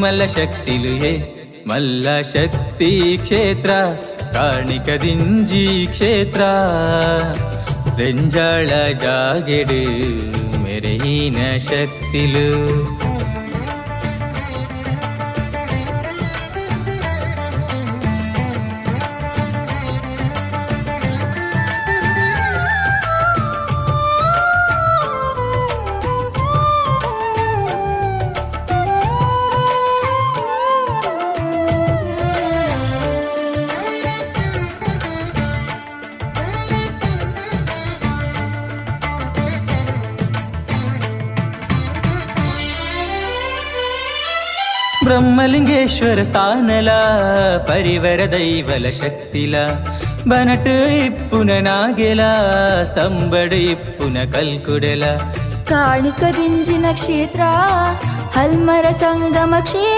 మల్ల శక్తిలు ఏ మల్ల శక్తి ಕ್ಷೇತ್ರ ಕಾಣಿಕ ದಿಂಜಿ ಕ್ಷೇತ್ರ ರೆಂಜಾಳ ಜಾಗೆಡು ಮೆರೆಯಿನ ಶಕ್ತಿಲು ಬ್ರಹ್ಮಲಿಂಗೇಶ್ವರ ಸ್ಥಾನಲ ಪರಿವರ ದೈವಲ ಶಕ್ತಿಲ ಬನಟ್ ಇಪ್ಪುನ ನಾಗೆಲ ಸ್ತಂಭಡ್ ಇಪ್ಪುನ ಕಲ್ಕುಡೆಲ ಕಾಣಿಕ ದಿಂಜಿನ ಕ್ಷೇತ್ರ ಹಲ್ಮರ ಸಂಗಮ ಕ್ಷೇತ್ರ